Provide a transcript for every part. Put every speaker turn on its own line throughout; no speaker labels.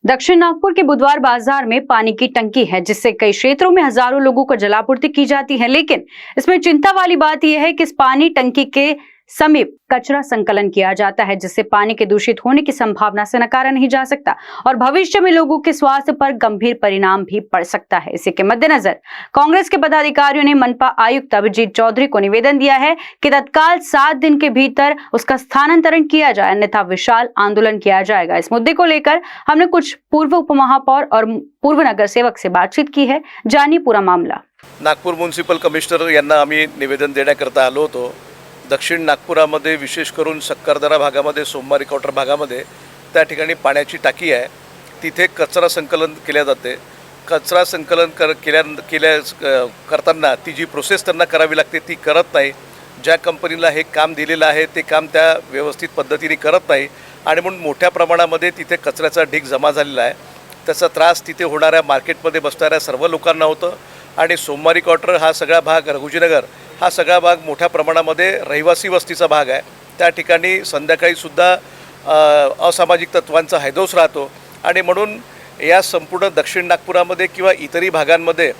दक्षिण नागपुर के बुधवार बाजार में पानी की टंकी है, जिससे कई क्षेत्रों में हजारों लोगों को जलापूर्ति की जाती है। लेकिन इसमें चिंता वाली बात यह है कि इस पानी टंकी के समीप कचरा संकलन किया जाता है, जिससे पानी के दूषित होने की संभावना से नकारा नहीं जा सकता और भविष्य में लोगों के स्वास्थ्य पर गंभीर परिणाम भी पड़ सकता है। इसी के मद्देनजर कांग्रेस के पदाधिकारियों ने मनपा आयुक्त अभिजीत चौधरी को निवेदन दिया है कि तत्काल 7 दिन के भीतर उसका स्थानांतरण किया जाए, अन्यथा विशाल आंदोलन किया जाएगा। इस मुद्दे को लेकर हमने कुछ पूर्व उपमहापौर और पूर्व नगर सेवक से बातचीत की है। जानिए पूरा मामला।
नागपूर म्युनिसिपल कमिशनर यांना आम्ही निवेदन देण्याकरता आलो होतो। दक्षिण नागपुरामध्ये विशेष करून सक्करदरा भागामध्ये, सोमवारी क्वार्टर भागामध्ये त्या ठिकाणी पाण्याची टाकी आहे। तिथे कचरा संकलन केल्या जाते। कचरा संकलन करताना ती जी प्रोसेस त्यांना करावी लागते ती करत नाही। ज्या कंपनीला हे काम दिलेलं आहे ते काम त्या व्यवस्थित पद्धतीने करत नाही आणि म्हणून मोठ्या प्रमाणामध्ये तिथे कचऱ्याचा ढीग जमा झालेला आहे। त्याचा त्रास तिथे होणाऱ्या मार्केटमध्ये बसणाऱ्या सर्व लोकांना होतं आणि सोमवारी क्वार्टर हा सगळा भाग, रघुजीनगर हा सगळा भाग मोठ्या प्रमाणामध्ये रहिवासी वस्तीचा भाग आहे। त्या ठिकाणी संध्याकाळी सुद्धा असामाजिक तत्वांचा हैदोस राहतो आणि म्हणून या संपूर्ण दक्षिण नागपुरामध्ये किंवा इतरही भागांमध्ये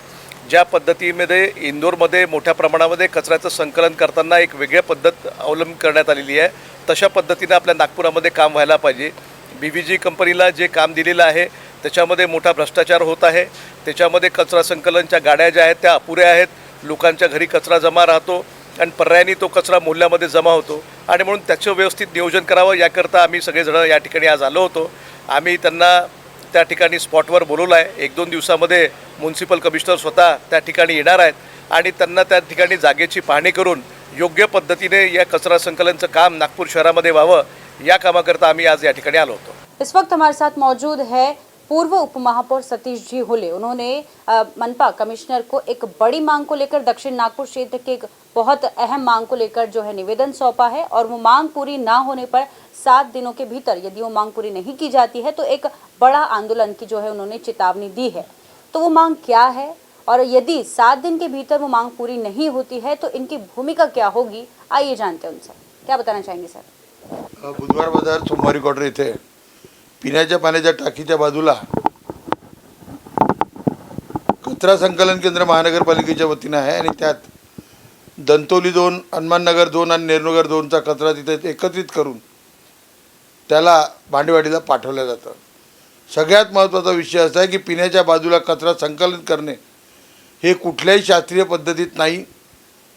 ज्या पद्धतीमध्ये इंदोरमध्ये मोठ्या प्रमाणामध्ये कचऱ्याचं संकलन करताना एक वेगळी पद्धत अवलंब करण्यात आलेली आहे, तशा पद्धतीने आपल्या नागपुरामध्ये काम व्हायला पाहिजे। BVG कंपनीला जे काम दिलेलं आहे त्याच्यामध्ये मोठा भ्रष्टाचार होत आहे। त्याच्यामध्ये कचरा संकलनच्या गाड्या ज्या आहेत त्या अपुऱ्या आहेत। लोकांच्या घरी कचरा जमा राहतो आणि पर्यायाने तो कचरा मोहल्ल्यामध्ये जमा होतो आणि म्हणून त्याचं व्यवस्थित नियोजन करावं याकरता आम्ही सगळेजण या ठिकाणी आज आलो होतो। आम्ही त्यांना त्या ठिकाणी स्पॉटवर बोलवलं आहे। 1-2 दिवसामध्ये म्युनिसिपल कमिशनर स्वतः त्या ठिकाणी येणार आहेत आणि त्यांना त्या ठिकाणी जागेची पाहणी करून योग्य पद्धतीने या कचरा संकलनचं काम नागपूर शहरामध्ये व्हावं या कामाकरता आम्ही आज या ठिकाणी आलो होतो।
इस वक्त हमारे साथ मौजूद है पूर्व उपमहापौर सतीश जी होले। उन्होंने मनपा कमिश्नर को एक बड़ी मांग को लेकर, दक्षिण नागपुर क्षेत्र के एक बहुत अहम मांग को लेकर जो है निवेदन सौंपा है और वो मांग पूरी ना होने पर 7 दिनों के भीतर यदि वो मांग पूरी नहीं की जाती है तो एक बड़ा आंदोलन की जो है उन्होंने चेतावनी दी है। तो वो मांग क्या है और यदि 7 दिन के भीतर वो मांग पूरी नहीं होती है तो इनकी भूमिका क्या होगी, आइए जानते हैं उनसे। क्या बताना चाहेंगे सर?
बुधवार बाजार सोमवारी क्वार्टर इथे पिण्याच्या पाण्याच्या टाकीच्या बाजूला कचरा संकलन केंद्र महानगरपालिकेच्या वतीने आहे आणि त्यात दंतोली 2, हनुमाननगर 2 आणि नेहरूनगर 2चा कचरा तिथे एकत्रित करून त्याला भांडेवाडीला पाठवलं जातं। सगळ्यात महत्त्वाचा विषय असा आहे की पिण्याच्या बाजूला कचरा संकलन करणे हे कुठल्याही शास्त्रीय पद्धतीत नाही।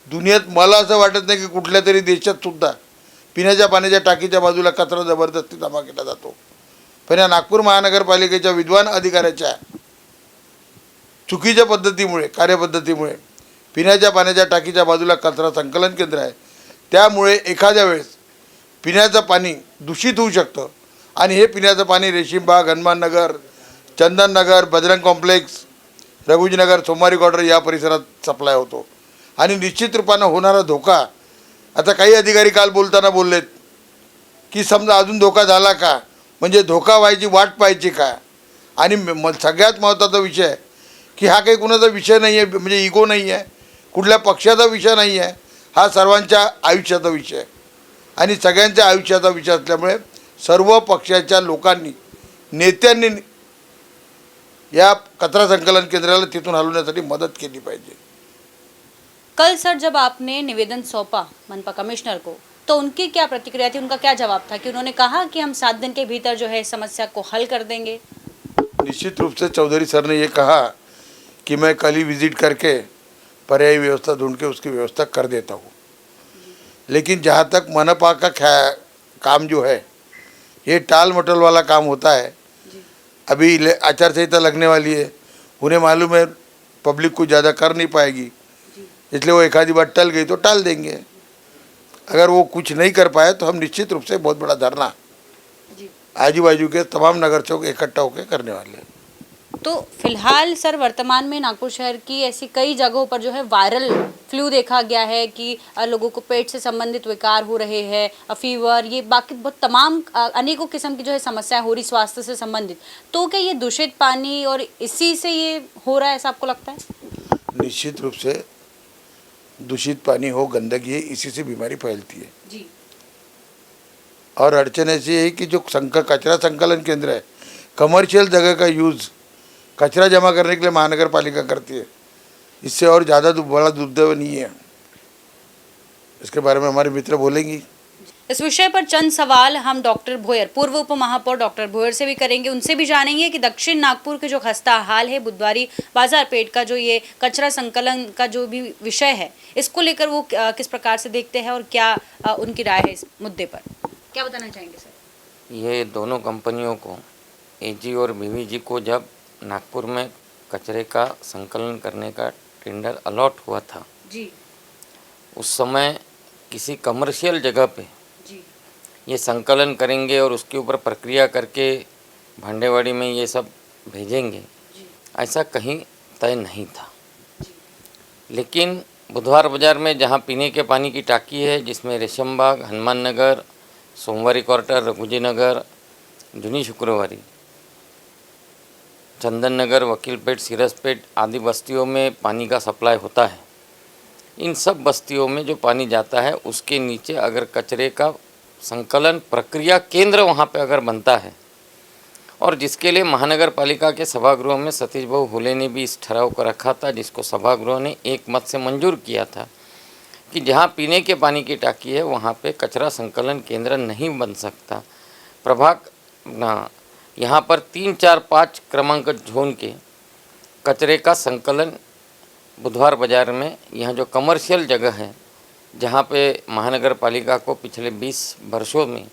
दुनियेत मला असं वाटत नाही की कुठल्या तरी देशात सुद्धा पिण्याच्या पाण्याच्या टाकीच्या बाजूला कचरा जबरदस्ती जमा केला जातो। पण या नागपूर महानगरपालिकेच्या विद्वान अधिकाऱ्याच्या चुकीच्या पद्धतीमुळे, कार्यपद्धतीमुळे पिण्याच्या पाण्याच्या टाकीच्या बाजूला कचरा संकलन केंद्र आहे, त्यामुळे एखाद्या वेळेस पिण्याचं पाणी दूषित होऊ शकतं आणि हे पिण्याचं पाणी रेशीमबाग, हनुमाननगर, चंदननगर, बजरंग कॉम्प्लेक्स, रघुजीनगर, सोमवारी क्वार्टर या परिसरात सप्लाय होतो आणि निश्चित रूपानं होणारा धोका, आता काही अधिकारी काल बोलताना बोललेत की समजा अजून धोका झाला का, म्हणजे धोका व्हायची वाट पाहायची का। आणि सगळ्यात महत्त्वाचा विषय आहे की हा काही कुणाचा विषय नाही आहे, म्हणजे इगो नाही आहे, कुठल्या पक्षाचा विषय नाही आहे, हा सर्वांच्या आयुष्याचा विषय आहे आणि सगळ्यांच्या आयुष्याचा विषय असल्यामुळे सर्व पक्षाच्या लोकांनी, नेत्यांनी या कचरा संकलन केंद्राला तिथून हलवण्यासाठी मदत केली पाहिजे।
कल सर जब आपने निवेदन सौंपा मनपा कमिश्नर को तो उनकी क्या प्रतिक्रिया थी, उनका क्या जवाब था कि उन्होंने कहा कि हम 7 दिन के भीतर जो है समस्या को हल कर देंगे?
निश्चित रूप से चौधरी सर ने ये कहा कि मैं कल ही विज़िट करके पर्यायी व्यवस्था ढूंढ के उसकी व्यवस्था कर देता हूँ। लेकिन जहाँ तक मनपा का काम जो है ये टाल मटोल वाला काम होता है। अभी आचार संहिता लगने वाली है, उन्हें मालूम है पब्लिक को ज़्यादा कर नहीं पाएगी, इसलिए वो एक आधी बार टल गई तो टाल देंगे। अगर वो कुछ नहीं कर पाए तो हम निश्चित रूप से बहुत बड़ा धरना आजू बाजू के तमाम नगर चौक इकट्ठा होकर करने वाले हैं।
तो फिलहाल सर वर्तमान में नागपुर शहर की ऐसी कई जगहों पर जो है वायरल फ्लू देखा गया है कि लोगों को पेट से संबंधित विकार हो रहे हैं, फीवर, ये बाकी बहुत तमाम अनेकों किस्म की जो है समस्याएं हो रही स्वास्थ्य से संबंधित। तो क्या ये दूषित पानी और इसी से ये हो रहा है, ऐसा आपको लगता है?
निश्चित रूप से दूषित पानी हो, गंदगी है, इसी से बीमारी फैलती है जी। और अड़चन ऐसी है कि जो कचरा संकलन केंद्र है कमर्शियल जगह का यूज़ कचरा जमा करने के लिए महानगर पालिका करती है, इससे और ज़्यादा बड़ा दुर्दैव नहीं है। इसके बारे में हमारे मित्र बोलेंगी।
इस विषय पर चंद सवाल हम डॉक्टर भोयर, पूर्व उप महापौर डॉक्टर भोयर से भी करेंगे। उनसे भी जानेंगे कि दक्षिण नागपुर के जो खस्ता हाल है बुधवारी बाजार पेट का, जो ये कचरा संकलन का जो भी विषय है, इसको लेकर वो किस प्रकार से देखते हैं और क्या उनकी राय है इस मुद्दे पर, क्या बताना चाहेंगे सर?
ये दोनों कंपनियों को, एजी और बीवीजी को, जब नागपुर में कचरे का संकलन करने का टेंडर अलॉट हुआ था
जी,
उस समय किसी कमर्शियल जगह पे
जी,
ये संकलन करेंगे और उसके ऊपर प्रक्रिया करके भांडेवाड़ी में ये सब भेजेंगे, ऐसा कहीं तय नहीं था। लेकिन बुधवार बाज़ार में जहाँ पीने के पानी की टाकी है, जिसमें रेशमबाग, हनुमान नगर, सोमवारी क्वार्टर, रघुजी नगर, जूनी शुक्रवारी, चंदन नगर, वकीलपेट, सिरसपेट आदि बस्तियों में पानी का सप्लाई होता है। इन सब बस्तियों में जो पानी जाता है उसके नीचे अगर कचरे का संकलन प्रक्रिया केंद्र वहाँ पे अगर बनता है, और जिसके लिए महानगर पालिका के सभागृह में सतीश भाऊ हुले ने भी इस ठहराव को रखा था, जिसको सभागृह ने एक मत से मंजूर किया था कि जहाँ पीने के पानी की टाकी है वहाँ पे कचरा संकलन केंद्र नहीं बन सकता। प्रभाग ना यहाँ पर 3, 4, 5 क्रमांक जोन के कचरे का संकलन बुधवार बाज़ार में, यहाँ जो कमर्शियल जगह है जहाँ पे महानगर पालिका को पिछले 20 वर्षों में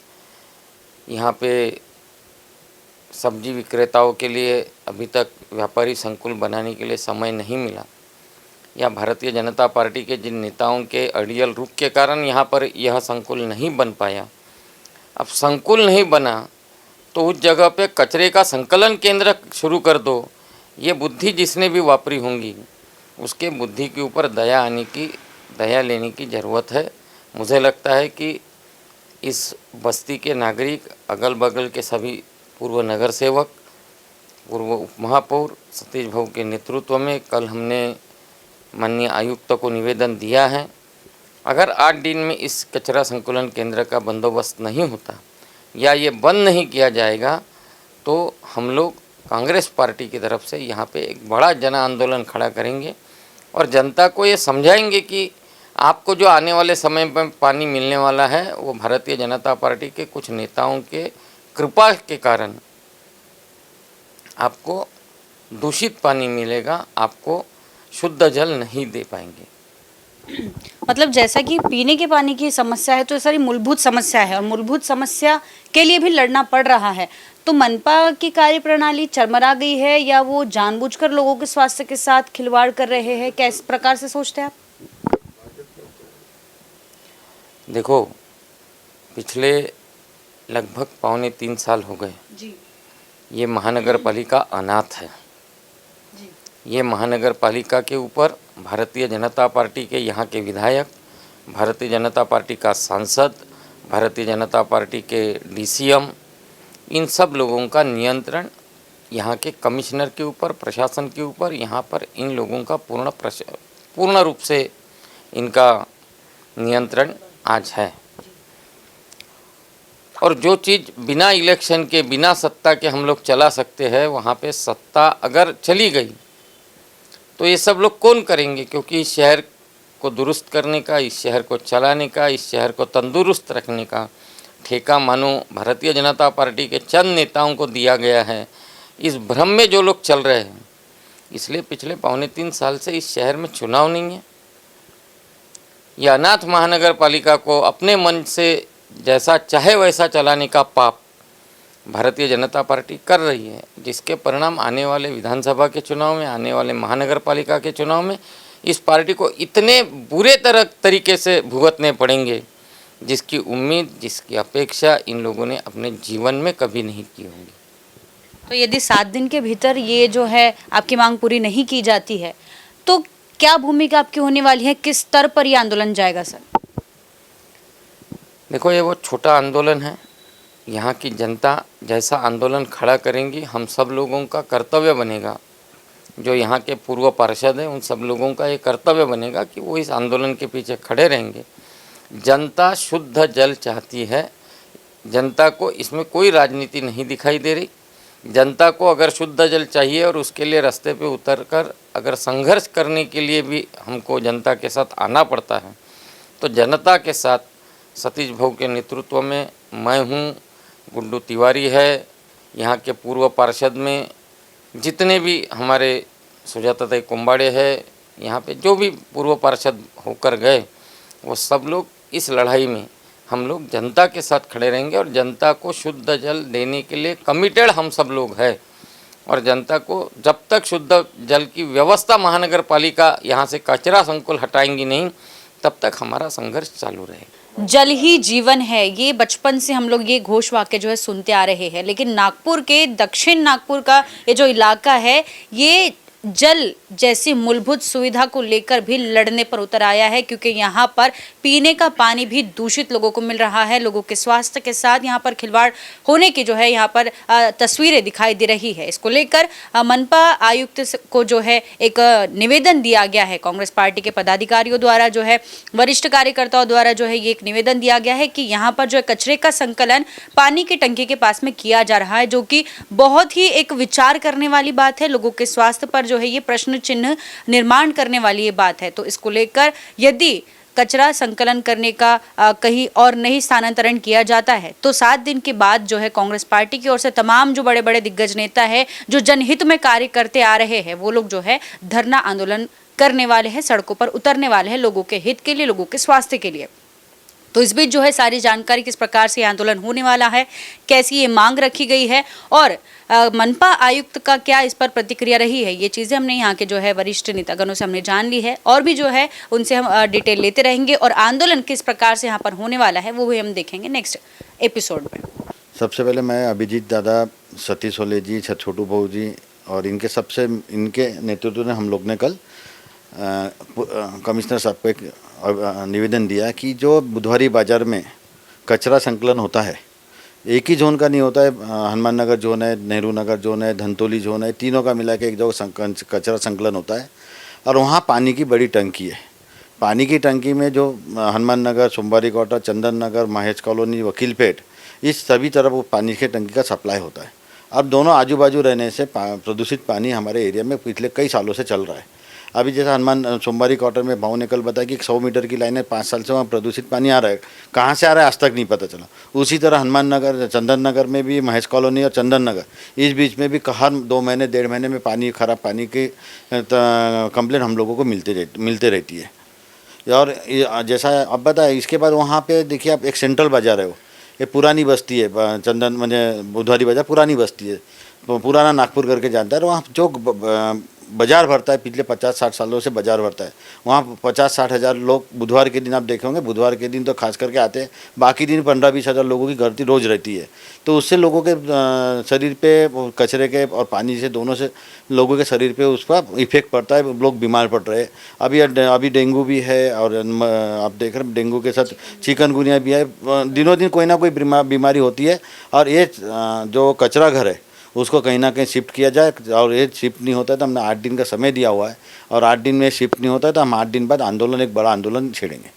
यहाँ पे सब्जी विक्रेताओं के लिए अभी तक व्यापारी संकुल बनाने के लिए समय नहीं मिला, या भारतीय जनता पार्टी के जिन नेताओं के अड़ियल रुख के कारण यहाँ पर यह संकुल नहीं बन पाया। अब संकुल नहीं बना तो उस जगह पे कचरे का संकलन केंद्र शुरू कर दो। ये बुद्धि जिसने भी वापरी होंगी उसके बुद्धि के ऊपर दया लेने की ज़रूरत है। मुझे लगता है कि इस बस्ती के नागरिक, अगल बगल के सभी पूर्व नगर सेवक, पूर्व उप महापौर सतीश भाऊ के नेतृत्व में कल हमने माननीय आयुक्त को निवेदन दिया है। अगर 8 दिन में इस कचरा संकलन केंद्र का बंदोबस्त नहीं होता या ये बंद नहीं किया जाएगा तो हम लोग कांग्रेस पार्टी की तरफ से यहाँ पे एक बड़ा जन आंदोलन खड़ा करेंगे और जनता को ये समझाएंगे कि आपको जो आने वाले समय में पानी मिलने वाला है वो भारतीय जनता पार्टी के कुछ नेताओं के कृपा के कारण आपको दूषित पानी मिलेगा, आपको शुद्ध जल नहीं दे पाएंगे।
मतलब जैसा कि पीने के पानी की समस्या है तो ये सारी मूलभूत समस्या है और मूलभूत समस्या के लिए भी लड़ना पड़ रहा है। तो मनपा की कार्यप्रणाली चरमरा गई है या वो जानबूझकर लोगों के स्वास्थ्य के साथ खिलवाड़ कर रहे हैं, क्या इस प्रकार से सोचते हैं आप?
देखो, पिछले लगभग 2.25 साल हो गए
जी,
ये महानगर पालिका अनाथ है। ये महानगर पालिका के ऊपर भारतीय जनता पार्टी के यहाँ के विधायक, भारतीय जनता पार्टी का सांसद, भारतीय जनता पार्टी के डीसीएम, इन सब लोगों का नियंत्रण यहाँ के कमिश्नर के ऊपर, प्रशासन के ऊपर, यहाँ पर इन लोगों का पूर्ण रूप से इनका नियंत्रण आज है। और जो चीज़ बिना इलेक्शन के, बिना सत्ता के हम लोग चला सकते हैं, वहाँ पे सत्ता अगर चली गई तो ये सब लोग कौन करेंगे? क्योंकि इस शहर को दुरुस्त करने का, इस शहर को चलाने का, इस शहर को तंदुरुस्त रखने का ठेका मानो भारतीय जनता पार्टी के चंद नेताओं को दिया गया है। इस भ्रम में जो लोग चल रहे हैं, इसलिए पिछले 2.25 साल से इस शहर में चुनाव नहीं है। यह अनाथ महानगर पालिका को अपने मन से जैसा चाहे वैसा चलाने का पाप भारतीय जनता पार्टी कर रही है, जिसके परिणाम आने वाले विधानसभा के चुनाव में, आने वाले महानगर पालिका के चुनाव में इस पार्टी को इतने बुरे तरीके से भुगतने पड़ेंगे जिसकी उम्मीद, जिसकी अपेक्षा इन लोगों ने अपने जीवन में कभी नहीं की होंगी।
तो यदि 7 दिन के भीतर ये जो है आपकी मांग पूरी नहीं की जाती है तो क्या भूमिका आपकी होने वाली है? किस स्तर पर ये आंदोलन जाएगा सर?
देखो, ये वो छोटा आंदोलन है। यहाँ की जनता जैसा आंदोलन खड़ा करेंगी, हम सब लोगों का कर्तव्य बनेगा, जो यहाँ के पूर्व पार्षद हैं उन सब लोगों का ये कर्तव्य बनेगा कि वो इस आंदोलन के पीछे खड़े रहेंगे। जनता शुद्ध जल चाहती है, जनता को इसमें कोई राजनीति नहीं दिखाई दे रही। जनता को अगर शुद्ध जल चाहिए और उसके लिए रास्ते पे उतरकर अगर संघर्ष करने के लिए भी हमको जनता के साथ आना पड़ता है, तो जनता के साथ सतीश भाऊ के नेतृत्व में मैं हूँ, गुड्डू तिवारी है, यहाँ के पूर्व पार्षद में जितने भी हमारे सुजाताताई कुंबाड़े है, यहाँ पे जो भी पूर्व पार्षद होकर गए, वो सब लोग इस लड़ाई में हम लोग जनता के साथ खड़े रहेंगे और जनता को शुद्ध जल देने के लिए कमिटेड हम सब लोग हैं। और जनता को जब तक शुद्ध जल की व्यवस्था महानगर पालिका यहाँ से कचरा संकुल हटाएंगी नहीं, तब तक हमारा संघर्ष चालू रहेगा।
जल ही जीवन है, ये बचपन से हम लोग ये घोष वाक्य जो है सुनते आ रहे हैं। लेकिन नागपुर के दक्षिण नागपुर का ये जो इलाका है, ये जल जैसी मूलभूत सुविधा को लेकर भी लड़ने पर उतर आया है, क्योंकि यहाँ पर पीने का पानी भी दूषित लोगों को मिल रहा है। लोगों के स्वास्थ्य के साथ यहाँ पर खिलवाड़ होने की जो है यहाँ पर तस्वीरें दिखाई दे रही है। इसको लेकर मनपा आयुक्त को जो है एक निवेदन दिया गया है। कांग्रेस पार्टी के पदाधिकारियों द्वारा जो है, वरिष्ठ कार्यकर्ताओं द्वारा जो है ये एक निवेदन दिया गया है कि यहाँ पर जो है कचरे का संकलन पानी की टंकी के पास में किया जा रहा है, जो कि बहुत ही एक विचार करने वाली बात है। लोगों के स्वास्थ्य पर जो है ये प्रश्न चिन्ह निर्माण करने वाली ये बात है। तो इसको लेकर यदि कचरा संकलन करने का कहीं और नहीं स्थानांतरण किया जाता है, तो 7 दिन के बाद जो है कांग्रेस पार्टी की ओर से तमाम जो बड़े बड़े दिग्गज नेता है, जो जनहित में कार्य करते आ रहे हैं, वो लोग जो है धरना आंदोलन करने वाले हैं, सड़कों पर उतरने वाले हैं, लोगों के हित के लिए, लोगों के स्वास्थ्य के लिए। तो इस बीच जो है सारी जानकारी किस प्रकार से आंदोलन होने वाला है, कैसी ये मांग रखी गई है और मनपा आयुक्त का क्या इस पर प्रतिक्रिया रही है, ये चीज़ें हमने यहाँ के जो है वरिष्ठ नेतागणों से हमने जान ली है। और भी जो है उनसे हम डिटेल लेते रहेंगे और आंदोलन किस प्रकार से यहाँ पर होने वाला है वो भी हम देखेंगे नेक्स्ट एपिसोड में।
सबसे पहले मैं अभिजीत दादा, सतीश ओले जी, छोटू भाऊ जी और इनके नेतृत्व में हम लोग ने कल कमिश्नर साहब को एक निवेदन दिया कि जो बुधवारी बाज़ार में कचरा संकलन होता है, एक ही जोन का नहीं होता है, हनुमान नगर जोन है, नेहरू नगर जोन है, धनतोली जोन है, तीनों का मिला के एक जगह कचरा संकलन होता है। और वहाँ पानी की बड़ी टंकी है। पानी की टंकी में जो हनुमान नगर, सोमवारी क्वार्टर, चंदन नगर, महेश कॉलोनी, वकीलपेट, इस सभी तरफ वो पानी की टंकी का सप्लाई होता है। अब दोनों आजू बाजू रहने से प्रदूषित पानी हमारे एरिया में पिछले कई सालों से चल रहा है। अभी जैसा हनुमान सोमवारी क्वार्टर में भाव ने कल बताया कि 100 मीटर की लाइन है, 5 साल से वहाँ प्रदूषित पानी आ रहा है, कहाँ से आ रहा है आज तक नहीं पता चला। उसी तरह हनुमान नगर, चंदन नगर में भी, महेश कॉलोनी और चंदन नगर, इस बीच में भी हर 2 महीने 1.5 महीने में खराब पानी की कंप्लेंट हम लोगों को मिलते रहती है। और जैसा अब बताया, इसके बाद वहाँ पर देखिए आप, एक सेंट्रल बाज़ार है, वो ये पुरानी बस्ती है, चंदन म्हणजे बुधवारी बाज़ार पुरानी बस्ती है, पुराना नागपुर करके जानता है। वहाँ जो बाज़ार भरता है, पिछले 50-60 सालों से बाज़ार भरता है, वहाँ 50-60 हज़ार लोग बुधवार के दिन आप देखे होंगे, बुधवार के दिन तो खास करके आते हैं, बाकी दिन 15-20 हज़ार लोगों की गर्दी रोज़ रहती है। तो उससे लोगों के शरीर पे कचरे के और पानी से, दोनों से लोगों के शरीर पे उसका इफेक्ट पड़ता है, लोग बीमार पड़ रहे हैं। अभी डेंगू भी है और आप देख रहे हैं डेंगू के साथ चिकनगुनिया भी है, दिनों दिन कोई ना कोई बीमारी होती है। और ये जो कचरा घर है उसको कहीं ना कहीं शिफ्ट किया जाए, और ये शिफ्ट नहीं होता है तो हमने 8 दिन का समय दिया हुआ है, और 8 दिन में शिफ्ट नहीं होता है तो हम 8 दिन बाद एक बड़ा आंदोलन छेड़ेंगे।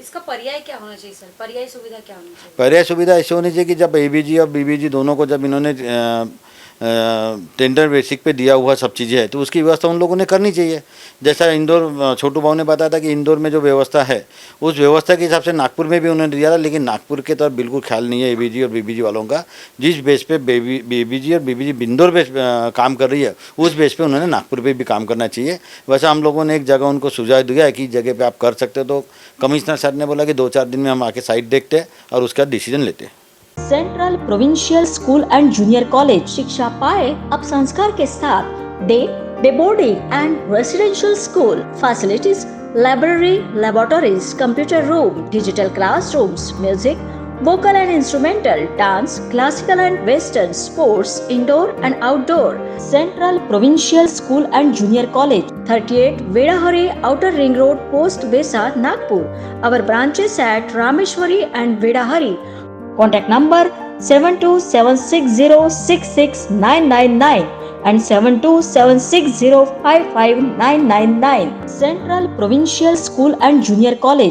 इसका पर्याय क्या होना चाहिए सर? पर्याय सुविधा क्या होनी चाहिए? पर्याय सुविधा ऐसी होनी चाहिए कि जब एबीजी और बीबीजी दोनों को जब इन्होंने टेंडर बेसिक पे दिया हुआ सब चीज़ें है, तो उसकी व्यवस्था उन लोगों ने करनी चाहिए। जैसा इंदौर, छोटू भाऊ ने बताया था कि इंदौर में जो व्यवस्था है, उस व्यवस्था के हिसाब से नागपुर में भी उन्होंने दिया था, लेकिन नागपुर के तरफ बिल्कुल ख्याल नहीं है एबीजी और बीबीजी वालों का। जिस बेस पे बीबीजी और बीबीजी इंदौर पे काम कर रही है, उस बेस पे उन्होंने नागपुर पे भी काम करना चाहिए। वैसे हम लोगों ने एक जगह उनको सुझाव दिया है कि जगह पर आप कर सकते हो, तो कमिश्नर साहब ने बोला कि 2-4 दिन में हम आके साइट देखते हैं और उसका डिसीजन लेते हैं।
Central provincial school and junior college शिक्षा पाए अब संस्कार के साथ। Day boarding and residential school facilities, library, laboratories, computer room, digital classrooms, music, vocal and instrumental, dance, classical and western, sports, indoor and outdoor. Central Provincial School and Junior College, 38 Vedahari, Outer Ring Road, Post Besa, Nagpur. Our branches at Rameshwari and Vedahari. Contact number 7276066999 and 7276055999. Central Provincial School and Junior College.